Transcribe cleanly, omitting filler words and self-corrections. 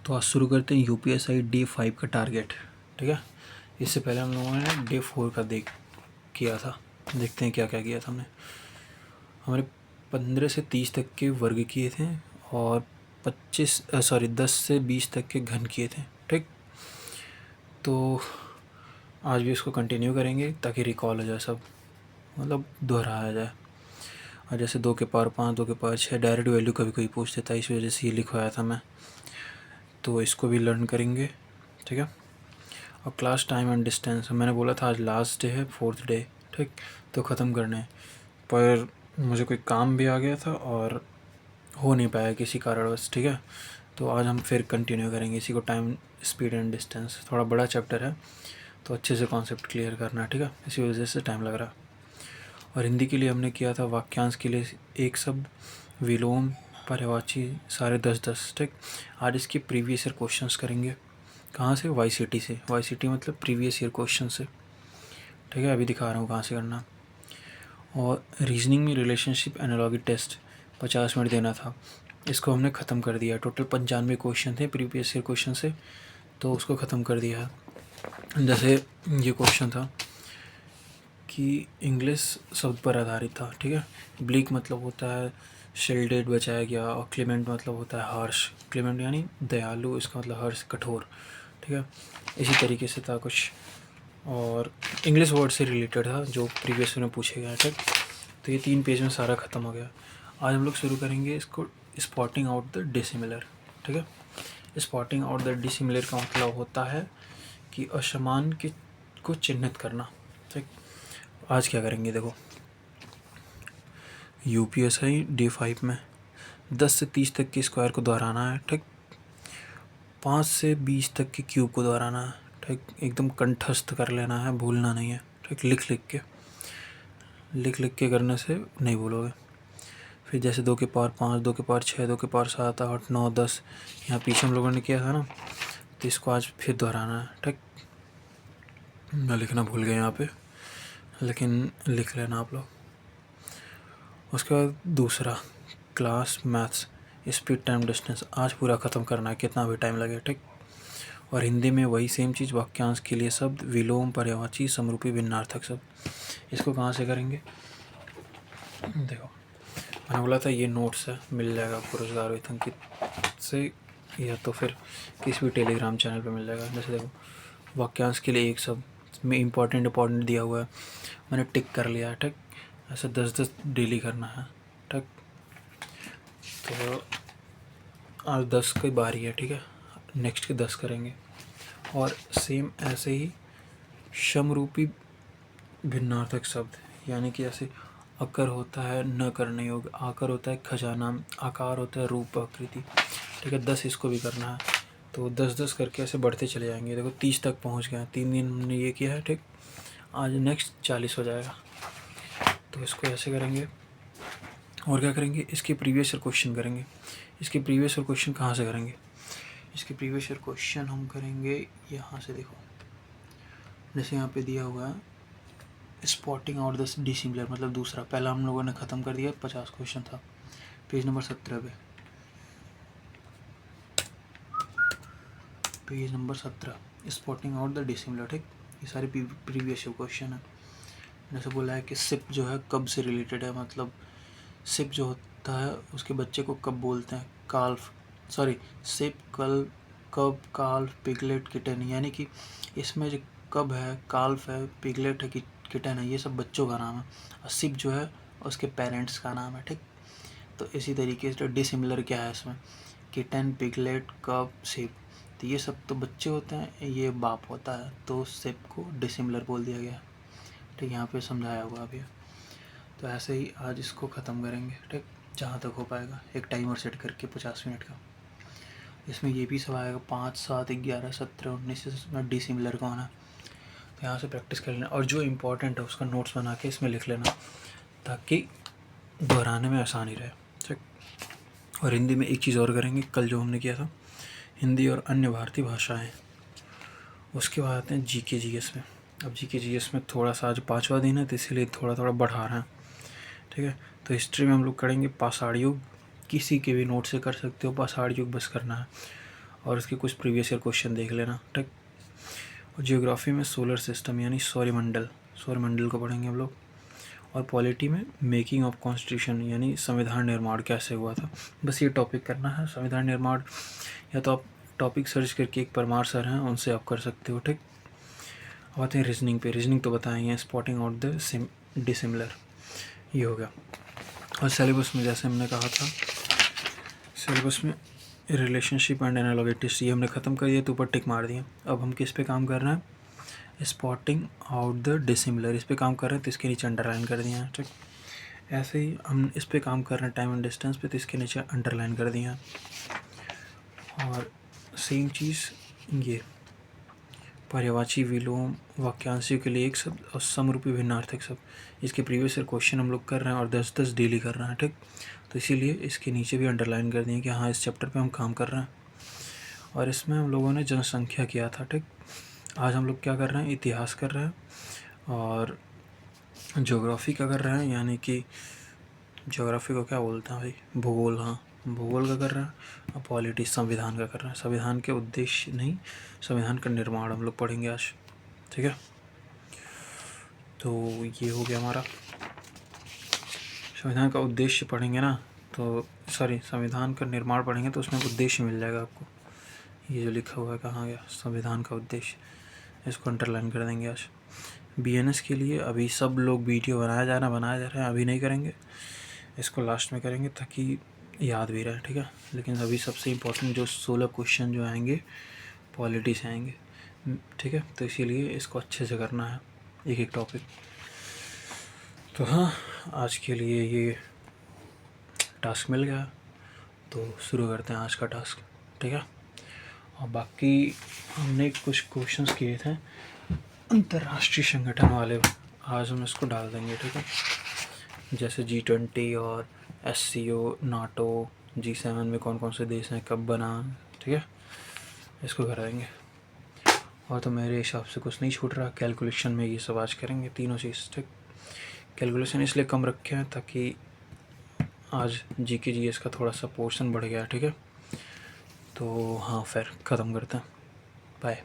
तो आज शुरू करते हैं यूपीएसआई डे 5 का टारगेट। ठीक है, इससे पहले हम लोगों ने डे 4 का किया था। देखते हैं क्या क्या किया था हमने। हमारे 15 से 30 तक के वर्ग किए थे और 10 से 20 तक के घन किए थे। ठीक, तो आज भी इसको कंटिन्यू करेंगे ताकि रिकॉल हो जाए सब, मतलब दोहराया जाए। और जैसे 2 के पावर 5, 2 के पावर 6 डायरेक्ट वैल्यू कभी कोई पूछ देता है, इस वजह से ये लिखवाया था मैं। तो इसको भी लर्न करेंगे। ठीक है, और क्लास टाइम एंड डिस्टेंस मैंने बोला था आज लास्ट डे है, 4th डे। ठीक, तो ख़त्म करने हैं, पर मुझे कोई काम भी आ गया था और हो नहीं पाया किसी कारणवश। ठीक है, तो आज हम फिर कंटिन्यू करेंगे इसी को। टाइम, स्पीड एंड डिस्टेंस थोड़ा बड़ा चैप्टर है तो अच्छे से कॉन्सेप्ट क्लियर करना है। ठीक है, इसी वजह से टाइम लग रहा। और हिंदी के लिए हमने किया था वाक्यांश के लिए एक शब्द, विलोम, पर्यायवाची सारे 10-10। ठीक, आज इसके प्रीवियस ईयर क्वेश्चंस करेंगे। कहाँ से? वाईसीटी से। वाईसीटी मतलब प्रीवियस ईयर क्वेश्चन से। ठीक है, अभी दिखा रहा हूँ कहाँ से करना। और रीजनिंग में रिलेशनशिप एनालॉजी टेस्ट 50 मिनट देना था, इसको हमने ख़त्म कर दिया। टोटल 95 क्वेश्चन थे प्रीवियस ईयर क्वेश्चन से, तो उसको ख़त्म कर दिया है। जैसे ये क्वेश्चन था कि इंग्लिश शब्द पर आधारित था। ठीक है, ब्लीक मतलब होता है शेल्डेड, बचाया गया। और क्लेमेंट मतलब होता है हर्ष। क्लेमेंट यानी दयालु, इसका मतलब हर्ष, कठोर। ठीक है, इसी तरीके से था कुछ, और इंग्लिश वर्ड से रिलेटेड था जो प्रीवियस में पूछे गए। ठीक, तो ये 3 पेज में सारा ख़त्म हो गया। आज हम लोग शुरू करेंगे इसको, स्पॉटिंग आउट द डिसिमिलर। ठीक है, स्पॉटिंग आउट द डिसिमिलर का मतलब होता है कि असमान के को चिन्हित करना। ठीक, आज क्या करेंगे देखो। यूपीएसआई डे 5 में 10 से 30 तक के स्क्वायर को दोहराना है। ठीक, 5 से 20 तक के क्यूब को दोहराना है। ठीक, एकदम कंठस्थ कर लेना है, भूलना नहीं है। ठीक, लिख लिख के करने से नहीं भूलोगे। फिर जैसे 2 के पावर 5, 2 के पावर 6, 2 के पावर 7, 8, 9, 10, यहाँ पीछे हम लोगों ने किया था ना, तो इसको आज फिर दोहराना है। ठीक, मैं लिखना भूल गया यहाँ पे, लेकिन लिख लेना आप लोग। उसके बाद दूसरा class maths, speed time distance आज पूरा ख़त्म करना है, कितना भी टाइम लगे। ठीक, और हिंदी में वही सेम चीज़, वाक्यांश के लिए शब्द, विलोम, पर्यायवाची, समरूपी, भिन्नार्थक शब्द। इसको कहाँ से करेंगे देखो, मैंने बोला था ये नोट्स है, मिल जाएगा आपको रोजगार वेतन की से, या तो फिर किसी भी टेलीग्राम चैनल पे मिल जाएगा। जैसे देखो, वाक्यांश के लिए एक शब्द में इम्पोर्टेंट दिया हुआ है, मैंने टिक कर लिया है। ठीक, ऐसे 10-10 डेली करना है। ठीक, तो आज 10 की बारी है। ठीक है, नेक्स्ट के 10 करेंगे। और सेम ऐसे ही समरूपी भिन्नार्थक शब्द, यानी कि ऐसे अकर होता है न करने योग्य, आकर होता है खजाना, आकार होता है रूप, आकृति। ठीक है, 10 इसको भी करना है। तो 10-10 करके ऐसे बढ़ते चले जाएंगे। देखो 30 तक पहुंच गए हैं, 3 दिन हमने ये किया है। ठीक, आज नेक्स्ट 40 हो जाएगा। तो इसको ऐसे करेंगे। और क्या करेंगे, इसके प्रीवियस ईयर क्वेश्चन करेंगे। इसके प्रीवियस ईयर क्वेश्चन कहाँ से करेंगे? इसके प्रीवियस ईयर क्वेश्चन हम करेंगे यहाँ से। देखो जैसे यहाँ पे दिया हुआ है स्पॉटिंग आउट द डिसिमिलर, मतलब दूसरा, पहला हम लोगों ने ख़त्म कर दिया, 50 क्वेश्चन था। पेज नंबर 17 पे, page number 17, spotting out the dissimilar. ठीक, ये सारे प्रीवियस क्वेश्चन है। जैसे बोला है कि सिप जो है कब से रिलेटेड है, मतलब सिप जो होता है उसके बच्चे को कब बोलते हैं? काल्फ, सॉरी, सिप, कब, काल्फ, पिगलेट, किटन, यानी कि इसमें जो कब है, काल्फ है, पिगलेट है, किटन है, ये सब बच्चों का नाम है। और सिप जो है उसके पेरेंट्स का नाम है। ठीक, तो इसी तरीके से डिसिमिलर क्या है इसमें, किटन, पिगलेट, कब, सिप, तो ये सब तो बच्चे होते हैं, ये बाप होता है, तो सिप को डिसिमिलर बोल दिया गया। ठीक, यहाँ पे समझाया हुआ अभी। तो ऐसे ही आज इसको ख़त्म करेंगे। ठीक, जहाँ तक हो पाएगा, एक टाइमर सेट करके 50 मिनट का। इसमें ये भी सब आएगा 5, 7, 11, 17, 19 इसमें डिसिमिलर का होना। तो यहाँ से प्रैक्टिस कर लेना, और जो इम्पोर्टेंट है उसका नोट्स बना के इसमें लिख लेना, ताकि दोहराने में आसानी रहे। ठीक, और हिंदी में एक चीज़ और करेंगे, कल जो हमने किया था हिंदी और अन्य भारतीय भाषाएं, उसके बाद आते हैं जीके जीएस में। अब जीके जीएस में थोड़ा सा आज 5वां दिन है, तो इसीलिए थोड़ा थोड़ा बढ़ा रहे हैं। ठीक है, तो हिस्ट्री में हम लोग करेंगे पाषाण युग, किसी के भी नोट से कर सकते हो, पाषाण युग बस करना है। और उसके कुछ प्रीवियस ईयर क्वेश्चन देख लेना, ठीक। और जियोग्राफी में सोलर सिस्टम यानी सौरमंडल को पढ़ेंगे हम लोग। और पॉलिटी में मेकिंग ऑफ कॉन्स्टिट्यूशन यानी संविधान निर्माण कैसे हुआ था। बस ये टॉपिक करना है, संविधान निर्माण। या तो आप टॉपिक सर्च करके, एक परमार सर हैं उनसे आप कर सकते हो, ठीक। अब आते हैं रीजनिंग पे। रीजनिंग तो बताएंगे, स्पॉटिंग आउट द डिसिमिलर, ये हो गया। और सिलेबस में जैसे हमने कहा था, सिलेबस में रिलेशनशिप एंड एनालॉगिटिस ये हमने ख़त्म कर दिया, तो ऊपर टिक मार दिया। अब हम किस पे काम कर रहे हैं, स्पॉटिंग आउट द डिसिमिलर, इस पे काम कर रहे हैं, तो इसके नीचे अंडरलाइन कर दिया है, ठीक। ऐसे ही हम इस पे काम कर रहे हैं टाइम एंड डिस्टेंस पे, तो इसके नीचे अंडरलाइन कर दिया है। और सेम चीज़ ये पर्यायवाची विलोम वाक्यांशों के लिए एक शब्द और समरूपी भिन्नार्थक शब्द, इसके प्रीवियस ईयर क्वेश्चन हम लोग कर रहे हैं और 10-10 डेली कर रहे हैं, ठीक। तो इसीलिए इसके नीचे भी अंडरलाइन कर दिए कि हाँ इस चैप्टर पे हम काम कर रहे हैं। और इसमें हम लोगों ने जनसंख्या किया था, ठीक। आज हम लोग क्या कर रहे हैं, इतिहास कर रहे हैं और ज्योग्राफी का कर रहे हैं, यानी कि ज्योग्राफी को क्या बोलते हैं भाई, भूगोल, हाँ भूगोल का कर रहे हैं। और पॉलिटी संविधान का कर रहे हैं। संविधान के उद्देश्य नहीं, संविधान का निर्माण हम लोग पढ़ेंगे आज, ठीक है। तो ये हो गया हमारा, संविधान का उद्देश्य पढ़ेंगे ना, तो सॉरी संविधान का निर्माण पढ़ेंगे तो उसमें उद्देश्य मिल जाएगा आपको। ये जो लिखा हुआ है कहाँ गया, संविधान का उद्देश्य, इसको अंडरलाइन कर देंगे आज। बीएनएस के लिए अभी सब लोग वीडियो बनाया जा रहे हैं, अभी नहीं करेंगे, इसको लास्ट में करेंगे ताकि याद भी रहे, ठीक है। लेकिन अभी सबसे इम्पोर्टेंट जो 16 क्वेश्चन जो आएंगे पॉलिटी से आएंगे, ठीक है। तो इसीलिए इसको अच्छे से करना है, एक एक टॉपिक। तो हाँ, आज के लिए ये टास्क मिल गया, तो शुरू करते हैं आज का टास्क, ठीक है। और बाकी हमने कुछ क्वेश्चंस किए थे अंतर्राष्ट्रीय संगठन वाले, आज हम इसको डाल देंगे, ठीक है। जैसे G20 और SCO, नाटो, G7 में कौन कौन से देश हैं, कब बना, ठीक है, इसको कर देंगे। और तो मेरे हिसाब से कुछ नहीं छूट रहा। कैलकुलेशन में ये सब आज करेंगे तीनों चीज़, ठीक। कैलकुलेशन इसलिए कम रखे हैं ताकि आज GK GS का थोड़ा सा पोर्शन बढ़ गया, ठीक है। तो हाँ, फिर ख़त्म करते हैं, बाय।